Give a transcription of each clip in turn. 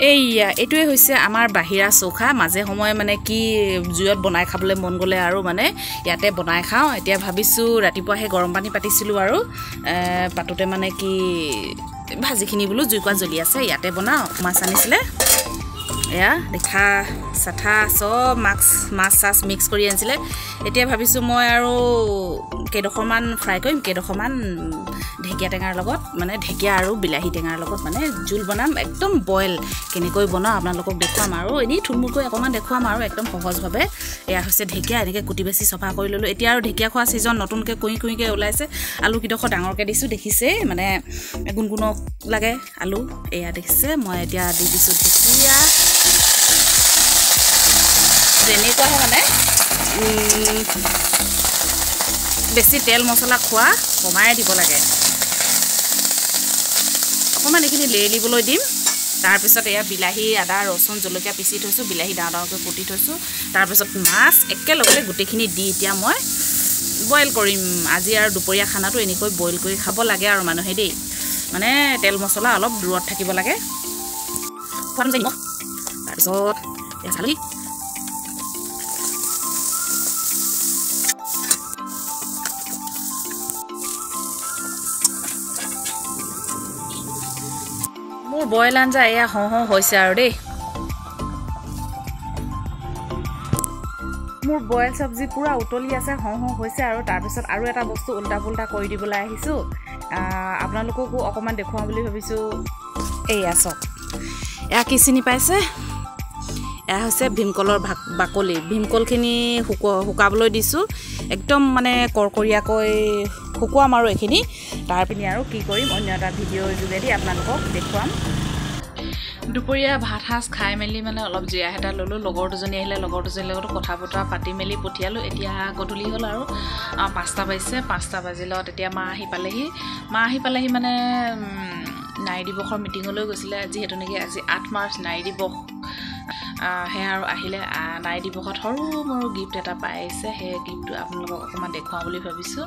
এইয়া এটোৱে হৈছে আমাৰ বাহিৰা চৌখা মাজে সময় মানে কি জুইত বনাই খাবলৈ মন গলে আৰু মানে ইয়াতে বনাই খাওঁ এতিয়া ভাবিছো ৰাতিপুৱা হে গৰম পানী পাতিছিলো আৰু পাতোতে মানে কি ভাজিখিনি বলো জুইকুৱা জ্বলি আছে ইয়াতে বনাও মাছ আনিছিলে এয়া দেখা সাথা সব মাছ সাছ মিক্স কৰি আনিছিলে এতিয়া ভাবিছো মই আৰু কেডখমান ফ্ৰাই কৰিম কেডখমান ঢেকিয়া টেঙাৰ লগত মানে ঢেকিয়া আৰু বিলাহী টেঙাৰ লগত মানে জুল বনাম একদম বয়েল কেনেকৈ বনাও আপোনালোকক দেখুৱাম আৰু এনি থুলমুলকৈ অকমান দেখুৱাম আৰু একদম সহজভাৱে এয়া হৈছে ঢেকিয়া এনেকৈ কুটি বেছি সফা কৰি ললো এতিয়া আৰু ঢেকিয়া খোৱা সিজন নতুনকৈ কুইকে ওলাইছে আলু কিডখৰ ডাঙৰকৈ দিছো দেখিছে মানে গুণগুণক লাগে আলু এয়া দেখিছে মই এতিয়া দি দিছো ঢেকিয়া যেনেকুৱা মানে বেছি তেল মছলা খোৱা কমাই দিব লাগে অকমান এখিনি লেলিবলৈ দিম তাৰ পিছত এয়া বিলাহী আদা ৰসুন জলকীয়া পিচি থৈছো বিলাহী ডাঙৰকৈ কুটি থৈছো তাৰ পিছত মাছ একেলগে গুটেখিনি দি এতিয়া মই বয়েল কৰিম আজি আৰু দুপৰীয়া খানাটো এনেকৈ বয়েল কৰি খাব লাগে আৰু মানুহে দেই মানে তেল মছলা অলপ দূৰত থাকিব লাগে তাৰ পিছত এয়া চালি মোৰ বয়েল আঞ্জা এয়া হওঁ হৈছে আৰু দেই মোৰ বয়েল সবজি পুৰা উতলি আছে হওঁ হৈছে আৰু তাৰ পিছত আৰু এটা বস্তু উল্টা পুল্টা কৰি দিবলৈ আহিছো আপোনালোককো অকমান দেখুৱাম বুলি ভাবিছো এয়া চক এয়া কি চিনি পাইছে এয়া হৈছে ভীমকলৰ বাকলি ভীমকলখিনি শুকাবলৈ দিছো একদম মানে কৰকৰীয়াকৈ শুকুৱাম আৰু এখিনি তাৰ পিনি আৰু কি কৰিম অন্য এটা ভিডিঅ'ৰ যোগেদি আপোনালোকক দেখুৱাম দুপৰীয়া ভাত সাজ খাই মেলি মানে অলপ জিৰা হেতা ললো লগৰ দুজনী আহিলে লগৰ দুজনীৰ লগত কথা বতৰা পাতি মেলি পঠিয়ালো এতিয়া গধূলি হ'ল আৰু 5টা বাজিছে 5টা বাজিলত এতিয়া মা আহি পালেহি মানে নাৰী দিৱসৰ মিটিঙলৈ গৈছিলে যিহেতু নেকি আজি 8 মাৰ্চ নাৰী দিৱস হে আৰু আহিলে নাৰী দিৱসত সৰু মৰু গিফ্ট এটা পাইছে সেই গিফ্টটো আপোনালোকক অকমান দেখুৱাম বুলি ভাবিছো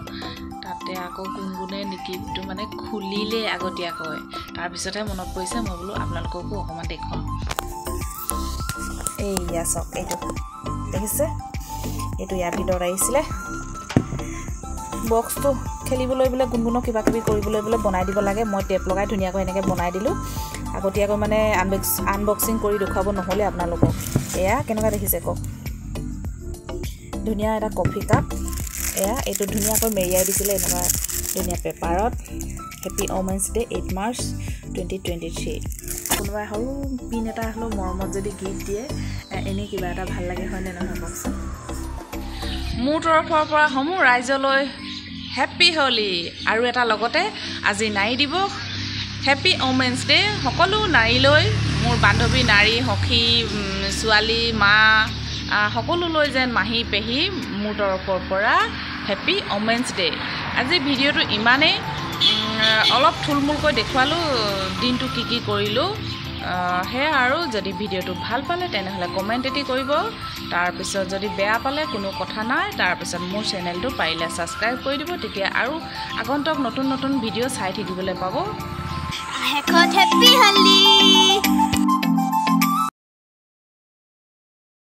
তাতে আকৌ গুণগুণে গিফ্টটো মানে খুলিলে আগতীয়াকৈ তাৰ পিছতহে মনত পৰিছে মই বোলো আপোনালোককো অকমান দেখুৱাম এইয়া চক এইটো দেখিছে এইটো ইয়াৰ ভিতৰত আহিছিলে বক্সটো খেলিবলৈ বলে গুণগুণক কিবা কিবি কৰিবলৈ বলে বনাই দিব লাগে মই টেপ লগাই ধুনীয়াকৈ এনেকৈ বনাই দিলো আগতীয়াকৈ মানে আনবক্সিং কৰি দেখাব নহলে আপোনালোকক এয়া কেনেকুৱা দেখিছে কক ধুনীয়া এটা কফি কাপ এয়া এইটো ধুনীয়াকৈ মেৰিয়াই দিছিলে এনেকুৱা ধুনীয়া পেপাৰত হেপি ওমেন্স ডে 8 মাৰ্চ 2023 কোনোবাই সৰু পিন এটা হলো মৰমত যদি গিফ্ট দিয়ে এনে কিবা এটা ভাল লাগে হয় নে নহয় কওকচোন মোৰ তৰফৰ পৰা সমূহ ৰাইজলৈ হেপি হোলি আৰু এটা লগতে আজি নাৰী দিৱস হেপি ওমেন্স ডে সকলো নাৰীলৈ মোৰ বান্ধৱী নাৰী সখী ছোৱালী মা সকলোলৈ যেন মাহী পেহী মোৰ তৰফৰ পৰা হেপি ওমেন্স ডে আজি ভিডিঅ'টো ইমানেই অলপ থুলমুলকৈ দেখুৱালো দিনটো কি কৰিলো হে আৰু যদি ভিডিঅ'টো ভাল পালে তেনেহলে কমেন্ট এটি কৰিব তাৰ পিছত যদি বেয়া পালে কোনো কথা নাই তাৰ পিছত মোৰ চেনেলটো পাৰিলে সাবস্ক্ৰাইব কৰি দিব তেতিয়া আৰু আগন্তুক নতুন ভিডিঅ' চাই থাকিবলৈ পাব হেপি হোলি